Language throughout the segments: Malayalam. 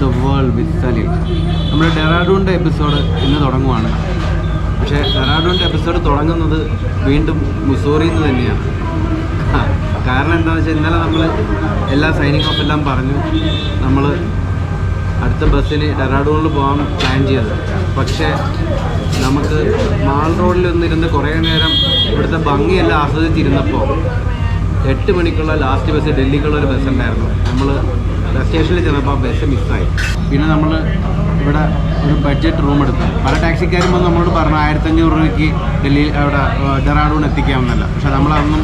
The world with Salil. നമ്മുടെ ഡെറാഡൂണിൻ്റെ എപ്പിസോഡ് ഇന്ന് തുടങ്ങുവാണ്. പക്ഷേ ഡെറാഡൂണിൻ്റെ എപ്പിസോഡ് തുടങ്ങുന്നത് വീണ്ടും മുസൂറിയിൽ നിന്ന് തന്നെയാണ്. കാരണം എന്താണെന്ന് വെച്ചാൽ ഇന്നലെ നമ്മൾ എല്ലാ സൈനിങ് ഓഫ് എല്ലാം പറഞ്ഞു നമ്മൾ അടുത്ത ബസ്സിന് ഡെറാഡൂണിൽ പോകാൻ പ്ലാൻ ചെയ്തത്. പക്ഷേ നമുക്ക് മാൾ റോഡിൽ ഒന്നിരുന്ന് കുറേ നേരം ഇവിടുത്തെ ഭംഗിയെല്ലാം ആസ്വദിച്ചിരുന്നപ്പോൾ 8 മണിക്കുള്ള ലാസ്റ്റ് ബസ് ഡൽഹിക്കുള്ള ഒരു ബസ് ഉണ്ടായിരുന്നു. നമ്മൾ സ്റ്റേഷനിൽ ചെന്നപ്പോൾ ആ ബസ് മിസ്സായി. പിന്നെ നമ്മൾ ഇവിടെ ഒരു ബഡ്ജറ്റ് റൂം എടുത്തു. പല ടാക്സിക്കാരും വന്ന് നമ്മളോട് പറഞ്ഞു 1500 രൂപയ്ക്ക് ഡൽഹിയിൽ അവിടെ ഡെറാഡൂൺ എത്തിക്കാമെന്നല്ല. പക്ഷേ നമ്മളതൊന്നും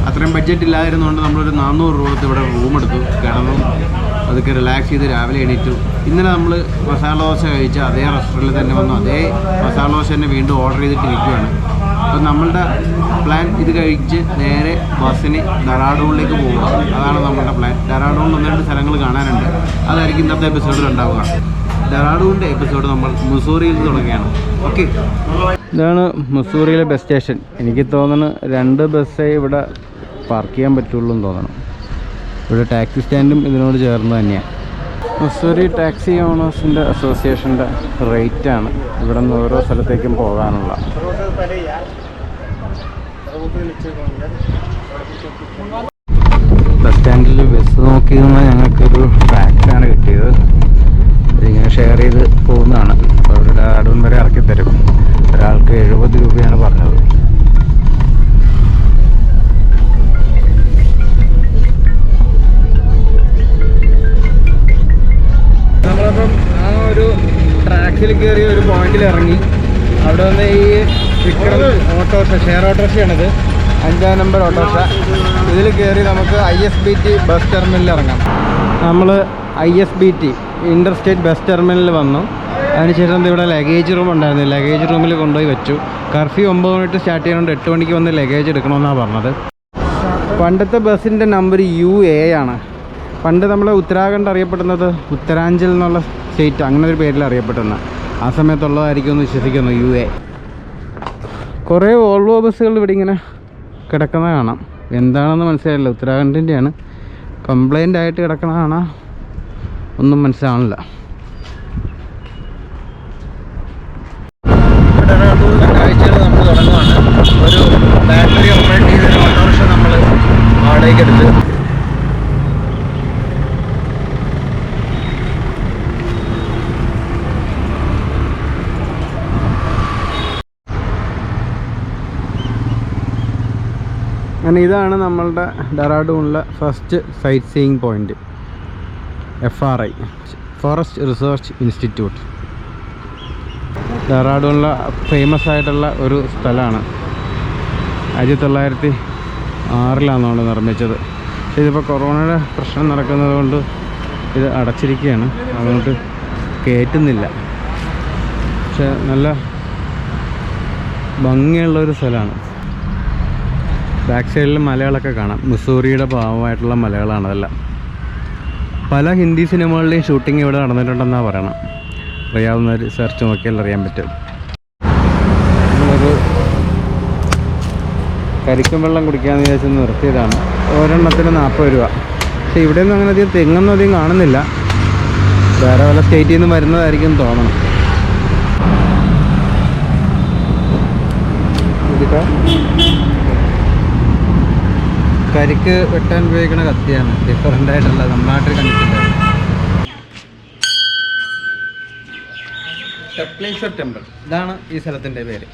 അത്രയും ബഡ്ജറ്റ് ഇല്ലായിരുന്നുകൊണ്ട് നമ്മളൊരു 400 രൂപ ഇവിടെ റൂം എടുത്തു, കിടന്നു, അതൊക്കെ റിലാക്സ് ചെയ്ത് രാവിലെ എണീറ്റു. ഇന്നലെ നമ്മൾ മസാല ദോശ കഴിച്ച അതേ റെസ്റ്റോറൻറ്റിൽ തന്നെ വന്നു അതേ മസാല ദോശ തന്നെ വീണ്ടും ഓർഡർ ചെയ്തിട്ടിരിക്കുകയാണ്. അപ്പോൾ നമ്മളുടെ പ്ലാൻ ഇത് കഴിച്ച് നേരെ ബസ്സിന് ഡെറാഡൂണിലേക്ക് പോവുക. അതാണ് നമ്മളുടെ പ്ലാൻ. ഡെറാഡൂണിൽ 1-2 സ്ഥലങ്ങൾ കാണാനുണ്ട്. അതായിരിക്കും ഇന്നത്തെ എപ്പിസോഡിൽ ഉണ്ടാവുക. ഡെറാഡൂണിൻ്റെ എപ്പിസോഡ് നമ്മൾ മുസൂറിയിൽ നിന്ന് തുടങ്ങുകയാണ്. ഓക്കെ, ഇതാണ് മുസൂറിയിലെ ബസ് സ്റ്റേഷൻ. എനിക്ക് തോന്നുന്നു 2 ബസ്സേ ഇവിടെ പാർക്ക് ചെയ്യാൻ പറ്റുള്ളൂ എന്ന് തോന്നണം. ഇവിടെ ടാക്സി സ്റ്റാൻഡും ഇതിനോട് ചേർന്ന് തന്നെയാണ്. മുസൂറി ടാക്സി ഓണേഴ്സിൻ്റെ അസോസിയേഷൻ്റെ റേറ്റാണ് ഇവിടെ നിന്ന് ഓരോ സ്ഥലത്തേക്കും പോകാനുള്ള. ബസ് സ്റ്റാൻഡിൽ ബസ് നോക്കിയിരുന്ന ഞങ്ങൾക്കൊരു ട്രാക്റ്റാണ് കിട്ടിയത്. ഇതിങ്ങനെ ഷെയർ ചെയ്ത് പോകുന്നതാണ്. അവരുടെ അടൂൺ വരെ ഇറക്കി തരും. ഒരാൾക്ക് 70 രൂപയാണ് പറഞ്ഞത്. നമ്മളപ്പം ആ ഒരു ട്രാക്കിൽ കയറി ഒരു പോയിന്റിൽ ഇറങ്ങി. അവിടെ വന്ന് ഈ വിക്രം ഓട്ടോറിക്ഷ, ഷെയർ ഓട്ടോറിക്ഷയാണിത്, 5-ാം നമ്പർ ഓട്ടോറിക്ഷ. ഇതിൽ കയറി നമുക്ക് ISBT ബസ് ടെർമിനലിൽ ഇറങ്ങാം. നമ്മൾ ISBT ഇൻ്റർ സ്റ്റേറ്റ് ബസ് ടെർമിനലിൽ വന്നു. അതിനുശേഷം ഇവിടെ ലഗേജ് റൂം ഉണ്ടായിരുന്നു. ലഗേജ് റൂമിൽ കൊണ്ടുപോയി വെച്ചു. കർഫ്യൂ 9 മണിക്ക് സ്റ്റാർട്ട് ചെയ്യുന്നതുകൊണ്ട് 8 മണിക്ക് വന്ന് ലഗേജ് എടുക്കണമെന്നാണ് പറഞ്ഞത്. പണ്ടത്തെ ബസ്സിൻ്റെ നമ്പർ UA ആണ്. പണ്ട് നമ്മൾ ഉത്തരാഖണ്ഡ് അറിയപ്പെടുന്നത് ഉത്തരാഞ്ചൽ എന്നുള്ള സ്റ്റേറ്റ്, അങ്ങനെ ഒരു പേരിൽ അറിയപ്പെടുന്ന ആ സമയത്തുള്ളതായിരിക്കും എന്ന് വിശ്വസിക്കുന്നു UA. കുറേ വോൾവോ ബസ്സുകൾ ഇവിടെ ഇങ്ങനെ കിടക്കുന്നത് കാണാം. എന്താണെന്ന് മനസ്സിലായില്ല. ഉത്തരാഖണ്ഡിൻ്റെയാണ്. കംപ്ലൈൻ്റ് ആയിട്ട് കിടക്കുന്നതാണോ ഒന്നും മനസ്സിലാവണില്ല. കാഴ്ചകൾ നമ്മൾ തുടങ്ങുവാണ്. ഒരു ബാറ്ററി ഓപ്പറേറ്റ് ചെയ്തൊരു ഓട്ടോറിക്ഷ നമ്മൾ വാടകയ്ക്ക് എടുത്ത് അങ്ങനെ ഇതാണ് നമ്മളുടെ ഡെറാഡൂണിലെ first sightseeing point. FRI forest research institute. ഡെറാഡൂണിലെ ഫേമസ് ആയിട്ടുള്ള ഒരു സ്ഥലമാണ്. 1906 നിർമ്മിച്ചത്. ഇതിപ്പോൾ കൊറോണയുടെ പ്രശ്നം നടക്കുന്നത് കൊണ്ട് ഇത് അടച്ചിരിക്കുകയാണ്. അതുകൊണ്ട് കയറ്റുന്നില്ല. പക്ഷെ നല്ല ഭംഗിയുള്ളൊരു സ്ഥലമാണ്. ബാക്ക് സൈഡിൽ മലകളൊക്കെ കാണാം. മുസൂറിയുടെ ഭാഗമായിട്ടുള്ള മലകളാണ് അതെല്ലാം. പല ഹിന്ദി സിനിമകളുടെയും ഷൂട്ടിംഗ് ഇവിടെ നടന്നിട്ടുണ്ടെന്നാണ് പറയണം. അറിയാവുന്നവർ സെർച്ച് നോക്കിയാൽ അറിയാൻ പറ്റും. നമ്മളൊരു കരിക്കും വെള്ളം കുടിക്കാമെന്ന് വിചാരിച്ച് നിർത്തിയതാണ്. ഒരെണ്ണത്തിന് 40 രൂപ. പക്ഷേ ഇവിടെയൊന്നും അങ്ങനെ അധികം തെങ്ങൊന്നും അധികം കാണുന്നില്ല. വേറെ വല്ല സ്റ്റേറ്റിൽ നിന്ന് വരുന്നതായിരിക്കും തോന്നണം. ഇതൊക്കെ കരിക്ക് വെട്ടാൻ ഉപയോഗിക്കുന്ന കത്തിയാണ്. ഡിഫറൻ്റ് ആയിട്ടുള്ള നമ്മുടെ നാട്ടിൽ കണ്ടിട്ടില്ല. ടപ്കേശ്വർ ടെമ്പിൾ, ഇതാണ് ഈ സ്ഥലത്തിൻ്റെ പേര്.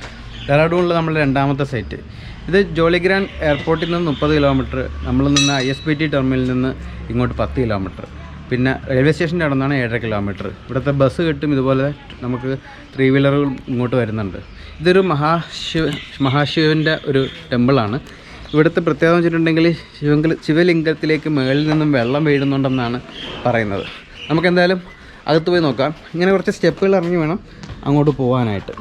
ഡെറാഡൂണിൽ നമ്മുടെ 2ാമത്തെ സൈറ്റ്. ഇത് ജോളിഗ്രാൻഡ് എയർപോർട്ടിൽ നിന്ന് 30 കിലോമീറ്റർ, നമ്മൾ നിന്ന് ISBT ടെർമിനലിൽ നിന്ന് ഇങ്ങോട്ട് 10 കിലോമീറ്റർ. പിന്നെ റെയിൽവേ സ്റ്റേഷൻ്റെ അവിടെ നിന്നാണ് 7.5 കിലോമീറ്റർ. ഇവിടുത്തെ ബസ് കിട്ടും. ഇതുപോലെ നമുക്ക് 3 വീലറുകൾ ഇങ്ങോട്ട് വരുന്നുണ്ട്. ഇതൊരു മഹാശിവൻ്റെ ഒരു ടെമ്പിളാണ്. ഇവിടുത്തെ പ്രത്യേകത എന്ന് വെച്ചിട്ടുണ്ടെങ്കിൽ ശിവലിംഗത്തിലേക്ക് മുകളിൽ നിന്നും വെള്ളം വീഴുന്നുണ്ടെന്നാണ് പറയുന്നത്. നമുക്കെന്തായാലും അകത്ത് പോയി നോക്കാം. ഇങ്ങനെ കുറച്ച് സ്റ്റെപ്പുകൾ ഇറങ്ങി വേണം അങ്ങോട്ട് പോകാനായിട്ട്.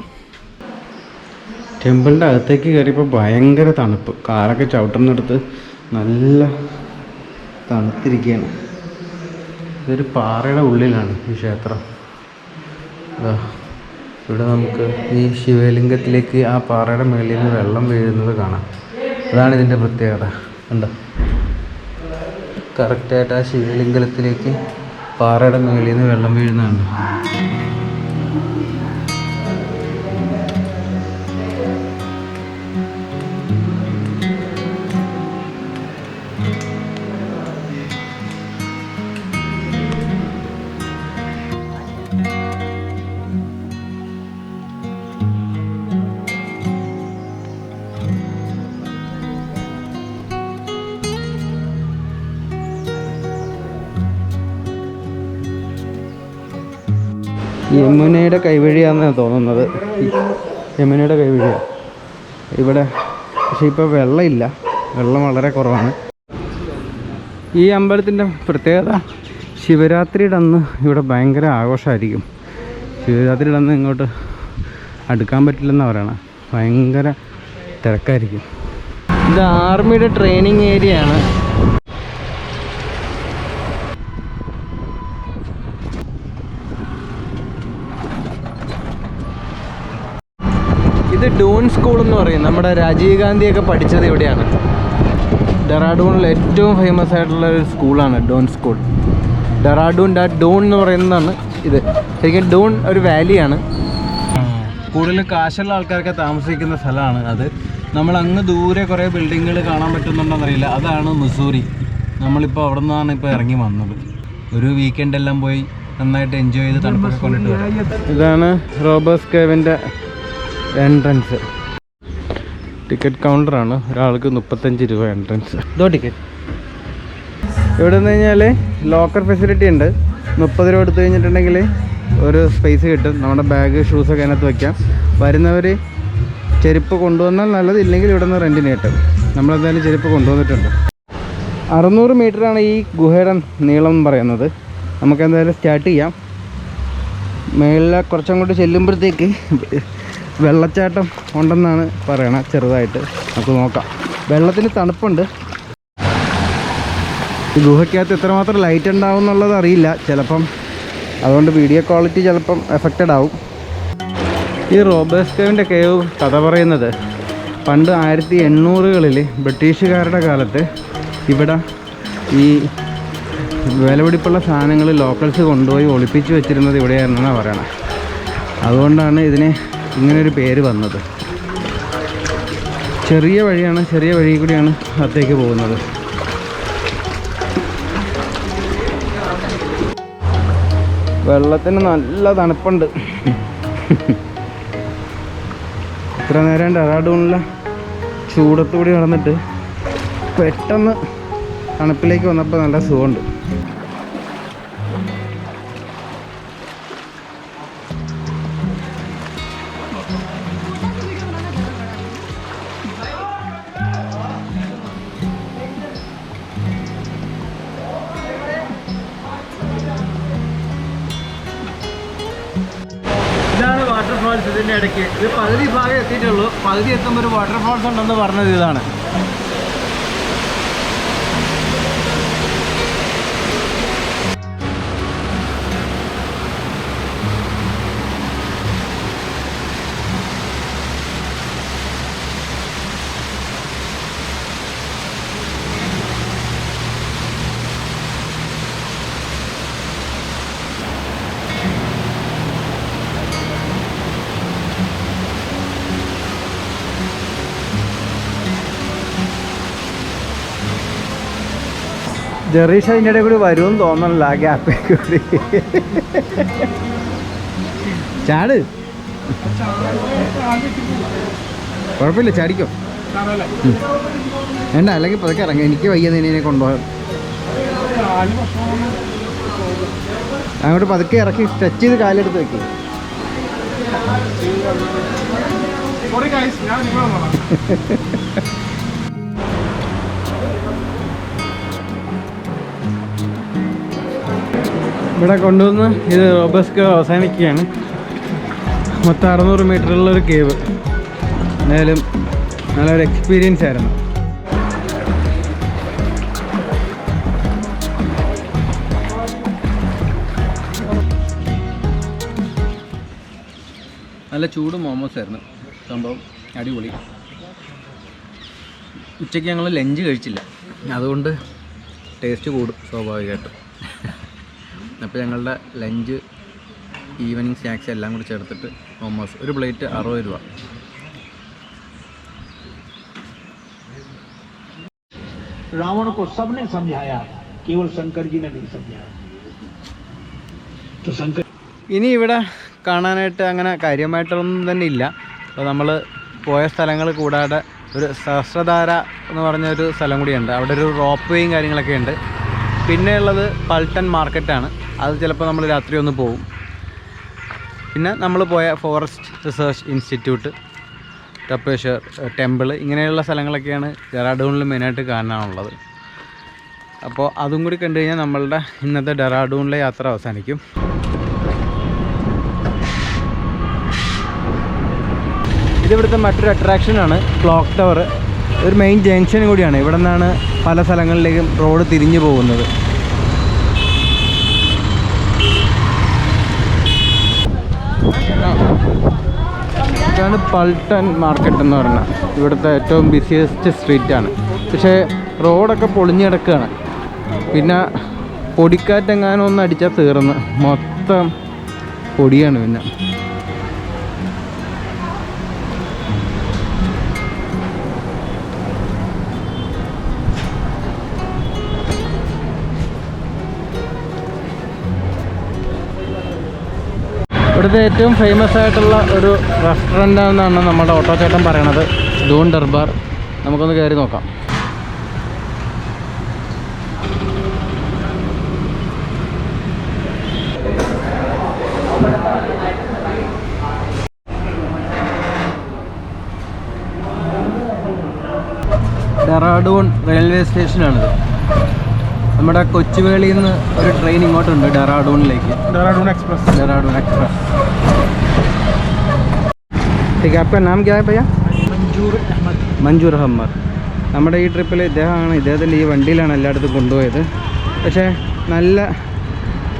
ടെമ്പിളിൻ്റെ അകത്തേക്ക് കയറിയപ്പോൾ ഭയങ്കര തണുപ്പ്. കാലൊക്കെ ചവിട്ടുന്നിടത്ത് നല്ല തണുത്തിരിക്കുകയാണ്. ഇതൊരു പാറയുടെ ഉള്ളിലാണ് ഈ ക്ഷേത്രം. ഇവിടെ നമുക്ക് ഈ ശിവലിംഗത്തിലേക്ക് ആ പാറയുടെ മുകളിൽ നിന്ന് വെള്ളം വീഴുന്നത് കാണാം. അതാണ് ഇതിൻ്റെ പ്രത്യേകത. കണ്ടോ, കറക്റ്റായിട്ട് ആ ശിവലിംഗത്തിലേക്ക് പാറയുടെ മുകളിൽ നിന്ന് വെള്ളം വീഴുന്നുണ്ട്. യമുനയുടെ കൈവഴിയാണെന്നാണ് തോന്നുന്നത്. യമുനയുടെ കൈവഴിയാണ് ഇവിടെ. പക്ഷേ ഇപ്പോൾ വെള്ളമില്ല, വെള്ളം വളരെ കുറവാണ്. ഈ അമ്പലത്തിൻ്റെ പ്രത്യേകത ശിവരാത്രിയുടെ അന്ന് ഇവിടെ ഭയങ്കര ആഘോഷമായിരിക്കും. ശിവരാത്രിയുടെ അന്ന് ഇങ്ങോട്ട് അടുക്കാൻ പറ്റില്ലെന്നാണ് പറയണത്. ഭയങ്കര തിരക്കായിരിക്കും. ഇത് ആർമിയുടെ ട്രെയിനിങ് ഏരിയ ആണ്. ഇത് ഡൂൺ സ്കൂൾ എന്ന് പറയും. നമ്മുടെ രാജീവ് ഗാന്ധിയൊക്കെ പഠിച്ചത് ഇവിടെയാണ്. ഡെറാഡൂണിൽ ഏറ്റവും ഫേമസ് ആയിട്ടുള്ള ഒരു സ്കൂളാണ് ഡൂൺ സ്കൂൾ. ഡെറാഡൂണിൻ്റെ ഡൂൺ എന്ന് പറയുന്നതാണ് ഇത്. ശരിക്കും ഡൂൺ ഒരു വാലിയാണ്. കൂടുതൽ കാശുള്ള ആൾക്കാരൊക്കെ താമസിക്കുന്ന സ്ഥലമാണ് അത്. നമ്മൾ അങ്ങ് ദൂരെ കുറേ ബിൽഡിങ്ങുകൾ കാണാൻ പറ്റുന്നുണ്ടോയെന്നറിയില്ല. അതാണ് മുസൂറി. നമ്മളിപ്പോൾ അവിടെ നിന്നാണ് ഇപ്പോൾ ഇറങ്ങി വന്നത്. ഒരു വീക്കെൻഡ് എല്ലാം പോയി നന്നായിട്ട് എൻജോയ് ചെയ്ത് തണുപ്പൊക്കെ കൊണ്ടിട്ട് വരാം. ഇതാണ് റോബേഴ്സ്കേവിൻ്റെ എൻട്രൻസ്. ടിക്കറ്റ് കൗണ്ടറാണ്. ഒരാൾക്ക് 35 രൂപ എൻട്രൻസ്. ഇതോ ടിക്കറ്റ്. ഇവിടെ നിന്ന് കഴിഞ്ഞാൽ ലോക്കർ ഫെസിലിറ്റി ഉണ്ട്. 30 രൂപ എടുത്തു കഴിഞ്ഞിട്ടുണ്ടെങ്കിൽ ഒരു സ്പേസ് കിട്ടും. നമ്മുടെ ബാഗ് ഷൂസൊക്കെ അതിനകത്ത് വയ്ക്കാം. വരുന്നവർ ചെരുപ്പ് കൊണ്ടുവന്നാൽ നല്ലത്, ഇല്ലെങ്കിൽ ഇവിടെ നിന്ന് റെൻറ്റിന് കിട്ടും. നമ്മളെന്തായാലും ചെരുപ്പ് കൊണ്ടുവന്നിട്ടുണ്ട്. 600 മീറ്ററാണ് ഈ ഗുഹയുടെ നീളം എന്ന് പറയുന്നത്. നമുക്കെന്തായാലും സ്റ്റാർട്ട് ചെയ്യാം. മേളിൽ കുറച്ചങ്ങോട്ട് ചെല്ലുമ്പോഴത്തേക്ക് വെള്ളച്ചാട്ടം ഉണ്ടെന്നാണ് പറയണത്. ചെറുതായിട്ട് നമുക്ക് നോക്കാം. വെള്ളത്തിന് തണുപ്പുണ്ട്. ഈ ഗുഹയ്ക്കകത്ത് എത്രമാത്രം ലൈറ്റ് ഉണ്ടാവും എന്നുള്ളത് അറിയില്ല ചിലപ്പം. അതുകൊണ്ട് വീഡിയോ ക്വാളിറ്റി ചിലപ്പം എഫക്റ്റഡ് ആവും. ഈ റോബേഴ്സ്കേവിൻ്റെ കേവ് കഥ പറയുന്നത് പണ്ട് 1800-കളിൽ ബ്രിട്ടീഷുകാരുടെ കാലത്ത് ഇവിടെ ഈ വിലപിടിപ്പുള്ള സാധനങ്ങൾ ലോക്കൽസ് കൊണ്ടുപോയി ഒളിപ്പിച്ച് വെച്ചിരുന്നത് ഇവിടെയായിരുന്നെന്നാണ് പറയണത്. അതുകൊണ്ടാണ് ഇതിന് ഇങ്ങനൊരു പേര് വന്നത്. ചെറിയ വഴിയാണ്. ചെറിയ വഴി കൂടിയാണ് അകത്തേക്ക് പോകുന്നത്. വെള്ളത്തിന് നല്ല തണുപ്പുണ്ട്. ഇത്ര നേരം ഡെറാഡൂണിലെ ചൂടത്തുകൂടി നടന്നിട്ട് പെട്ടെന്ന് തണുപ്പിലേക്ക് വന്നപ്പോൾ നല്ല സുഖമുണ്ട്. വാട്ടർഫാൾസ് ഇതിൻ്റെ ഇടയ്ക്ക് ഇത് പകുതി ഭാഗം എത്തിയിട്ടുള്ളൂ. പകുതി എത്തുമ്പോൾ ഒരു വാട്ടർഫാൾസ് ഉണ്ടെന്ന് പറഞ്ഞത് ഇതാണ്. ജെറീഷ അതിൻ്റെ ഇടയിൽ കൂടി വരുമെന്ന് തോന്നണില്ല. ആ ഗ്യാപ്പിൽ കൂടി ചാട്. കുഴപ്പമില്ല, ചാടിക്കോ. വേണ്ട, അല്ലെങ്കിൽ പതുക്കെ ഇറങ്ങി. എനിക്ക് വയ്യ നിന്നെ കൊണ്ടുപോകാൻ. അങ്ങോട്ട് പതുക്കെ ഇറക്കി ടച്ച് ചെയ്ത് കാലെടുത്ത് വെക്കും. ഇവിടെ കൊണ്ടുവന്ന് ഇത് റോബേഴ്സ്കേവ് അവസാനിക്കുകയാണ്. മൊത്തം 600 മീറ്ററുള്ളൊരു കേവ്. എന്തായാലും നല്ലൊരു എക്സ്പീരിയൻസ് ആയിരുന്നു. നല്ല ചൂട് മോമോസ് ആയിരുന്നു. സംഭവം അടിപൊളി. ഉച്ചയ്ക്ക് ഞങ്ങൾ ലഞ്ച് കഴിച്ചില്ല, അതുകൊണ്ട് ടേസ്റ്റ് കൂടും സ്വാഭാവികമായിട്ടും. അപ്പോൾ ഞങ്ങളുടെ ലഞ്ച് ഈവനിങ് സ്നാക്സ് എല്ലാം കൂടി ചേർത്തിട്ട് ഓൾമോസ്റ്റ് ഒരു പ്ലേറ്റ് 60 രൂപ. रावण को सबने समझाया, केवल शंकर जी ने नहीं समझाया. तो शंकर ഇനി ഇവിടെ കാണാനായിട്ട് അങ്ങനെ കാര്യമായിട്ടൊന്നും തന്നെ ഇല്ല. അപ്പോൾ നമ്മൾ പോയ സ്ഥലങ്ങൾ കൂടാതെ ഒരു സഹസ്രധാര എന്ന് പറഞ്ഞൊരു സ്ഥലം കൂടിയുണ്ട്. അവിടെ ഒരു റോപ്പ് വേയും കാര്യങ്ങളൊക്കെ ഉണ്ട്. പിന്നെ ഉള്ളത് പൾട്ടൻ മാർക്കറ്റാണ്. അത് ചിലപ്പോൾ നമ്മൾ രാത്രി ഒന്ന് പോകും. പിന്നെ നമ്മൾ പോയ ഫോറസ്റ്റ് റിസർച്ച് ഇൻസ്റ്റിറ്റ്യൂട്ട്, ടപ്പേശ്വർ ടെമ്പിൾ, ഇങ്ങനെയുള്ള സ്ഥലങ്ങളൊക്കെയാണ് ഡെറാഡൂണിൽ മെയിനായിട്ട് കാണാനുള്ളത്. അപ്പോൾ അതും കൂടി കണ്ടു കഴിഞ്ഞാൽ നമ്മളുടെ ഇന്നത്തെ ഡെറാഡൂണിലെ യാത്ര അവസാനിക്കും. ഇതിവിടുത്തെ മറ്റൊരു അട്രാക്ഷനാണ് ക്ലോക്ക് ടവർ. ഒരു മെയിൻ ജംഗ്ഷൻ കൂടിയാണ്. ഇവിടെ നിന്നാണ് പല സ്ഥലങ്ങളിലേക്കും റോഡ് തിരിഞ്ഞു പോകുന്നത്. ഇതാണ് പൾട്ടൻ മാർക്കറ്റ് എന്ന് പറഞ്ഞാൽ ഇവിടുത്തെ ഏറ്റവും ബിസിയസ്റ്റ് സ്ട്രീറ്റാണ്. പക്ഷേ റോഡൊക്കെ പൊളിഞ്ഞു കിടക്കുകയാണ്. പിന്നെ പൊടിക്കാറ്റെങ്ങാനും ഒന്ന് അടിച്ചാൽ തീർന്ന് മൊത്തം പൊടിയാണ്. പിന്നെ ഇവിടുത്തെ ഏറ്റവും ഫേമസ് ആയിട്ടുള്ള ഒരു റെസ്റ്റോറൻ്റാണെന്നാണ് നമ്മുടെ ഓട്ടോ ചേട്ടൻ പറയണത്, ദൂൺ ദർബാർ. നമുക്കൊന്ന് കയറി നോക്കാം. ഡെറാഡൂൺ റെയിൽവേ സ്റ്റേഷനാണിത്. നമ്മുടെ കൊച്ചുവേളിയിൽ നിന്ന് ഒരു ട്രെയിൻ ഇങ്ങോട്ടുണ്ട് ഡെറാഡൂണിലേക്ക്. देहरादून एक्सप्रेस. देहरादून एक्सप्रेस. ठीक है, आपका नाम क्या है भैया? മഞ്ജൂർ അഹമ്മദ്. നമ്മുടെ ഈ ട്രിപ്പിൽ ഇദ്ദേഹത്തിൻ്റെ ഈ വണ്ടിയിലാണ് എല്ലായിടത്തും കൊണ്ടുപോയത്. പക്ഷേ നല്ല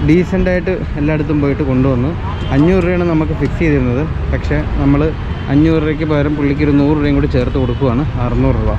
ഡീസൻ്റായിട്ട് എല്ലായിടത്തും പോയിട്ട് കൊണ്ടുവന്നു. 500 രൂപയാണ് നമുക്ക് ഫിക്സ് ചെയ്തിരുന്നത്. പക്ഷേ നമ്മൾ 500 രൂപയ്ക്ക് പകരം പുള്ളിക്ക് ഒരു 100 രൂപയും കൂടി ചേർത്ത് കൊടുക്കുവാണ്. 600 രൂപ.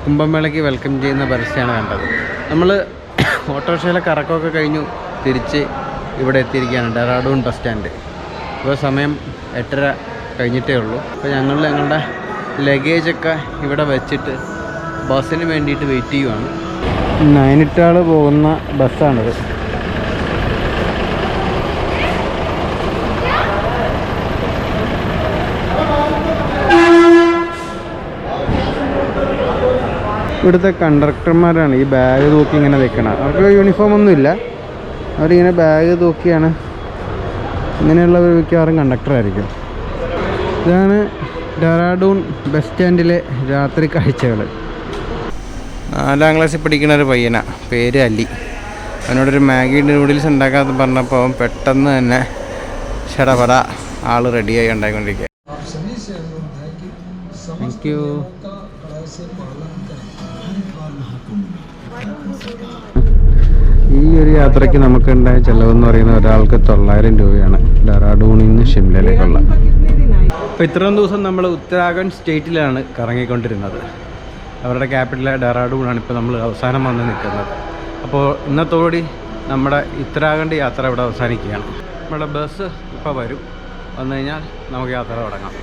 കുംഭമേളയ്ക്ക് വെൽക്കം ചെയ്യുന്ന പരസ്യമാണ് കണ്ടത്. നമ്മൾ ഓട്ടോറിക്ഷയിലെ കറക്കമൊക്കെ കഴിഞ്ഞു തിരിച്ച് ഇവിടെ എത്തിയിരിക്കുകയാണ്, ഡെറാഡൂൺ ബസ് സ്റ്റാൻഡ്. ഇപ്പോൾ സമയം 8:30 കഴിഞ്ഞിട്ടേ ഉള്ളൂ. അപ്പോൾ ഞങ്ങളുടെ ലഗേജൊക്കെ ഇവിടെ വെച്ചിട്ട് ബസ്സിന് വേണ്ടിയിട്ട് വെയിറ്റ് ചെയ്യുവാണ്. നൈനിറ്റാൾ പോകുന്ന ബസ്സാണിത്. ഇവിടുത്തെ കണ്ടക്ടർമാരാണ് ഈ ബാഗ് തൂക്കി ഇങ്ങനെ വെക്കണം. അവർക്ക് യൂണിഫോം ഒന്നുമില്ല, അവരിങ്ങനെ ബാഗ് തൂക്കിയാണ്. ഇങ്ങനെയുള്ളവർ മിക്കവാറും കണ്ടക്ടറായിരിക്കും. ഇതാണ് ഡെറാഡൂൺ ബസ് സ്റ്റാൻഡിലെ രാത്രി കാഴ്ചകൾ. 4ാം ക്ലാസ്സിൽ പഠിക്കുന്ന ഒരു പയ്യനാണ്, പേര് അലി. അവനോടൊരു മാഗി നൂഡിൽസ് ഉണ്ടാക്കാമെന്ന് പറഞ്ഞപ്പോൾ അവൻ പെട്ടെന്ന് തന്നെ ഷടപട ആൾ റെഡിയായി ഉണ്ടായിക്കൊണ്ടിരിക്കുക. Thank you. ഈ ഒരു യാത്രയ്ക്ക് നമുക്കുണ്ടായ ചിലവെന്ന് പറയുന്ന ഒരാൾക്ക് 900 രൂപയാണ് ഡെറാഡൂണിൽ നിന്ന് ഷിംലയിലേക്കുള്ള. അപ്പോൾ ഇത്രയും ദിവസം നമ്മൾ ഉത്തരാഖണ്ഡ് സ്റ്റേറ്റിലാണ് കറങ്ങിക്കൊണ്ടിരുന്നത്. അവരുടെ ക്യാപിറ്റലായ ഡെറാഡൂണാണ് ഇപ്പോൾ നമ്മൾ അവസാനം വന്ന് നിൽക്കുന്നത്. അപ്പോൾ ഇന്നത്തോടുകൂടി നമ്മുടെ ഉത്തരാഖണ്ഡ് യാത്ര ഇവിടെ അവസാനിക്കുകയാണ്. നമ്മുടെ ബസ് ഇപ്പോൾ വരും, വന്നു കഴിഞ്ഞാൽ നമുക്ക് യാത്ര തുടങ്ങാം.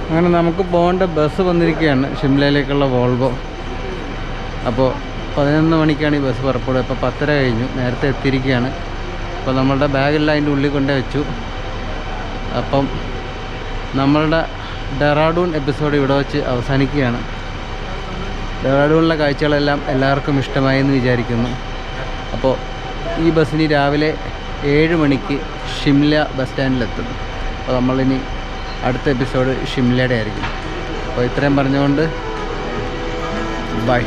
അങ്ങനെ നമുക്ക് പോകേണ്ട ബസ് വന്നിരിക്കുകയാണ്, ഷിംലയിലേക്കുള്ള വോൾവോ. അപ്പോൾ 11 മണിക്കാണ് ഈ ബസ് പുറപ്പെടുക. ഇപ്പോൾ 10:30 കഴിഞ്ഞു, നേരത്തെ എത്തിയിരിക്കുകയാണ്. അപ്പോൾ നമ്മളുടെ ബാഗെല്ലാം അതിൻ്റെ ഉള്ളിൽ കൊണ്ടേ വെച്ചു. അപ്പം നമ്മളുടെ ഡെറാഡൂൺ എപ്പിസോഡ് ഇവിടെ വെച്ച് അവസാനിക്കുകയാണ്. ഡെറാഡൂണിലെ കാഴ്ചകളെല്ലാം എല്ലാവർക്കും ഇഷ്ടമായി എന്ന് വിചാരിക്കുന്നു. അപ്പോൾ ഈ ബസ്സിന് രാവിലെ 7 മണിക്ക് ഷിംല ബസ് സ്റ്റാൻഡിലെത്തും. അപ്പോൾ നമ്മളിനി അടുത്ത എപ്പിസോഡ് ഷിംലയുടെ ആയിരിക്കും. അപ്പോൾ ഇത്രയും പറഞ്ഞുകൊണ്ട് ബൈ.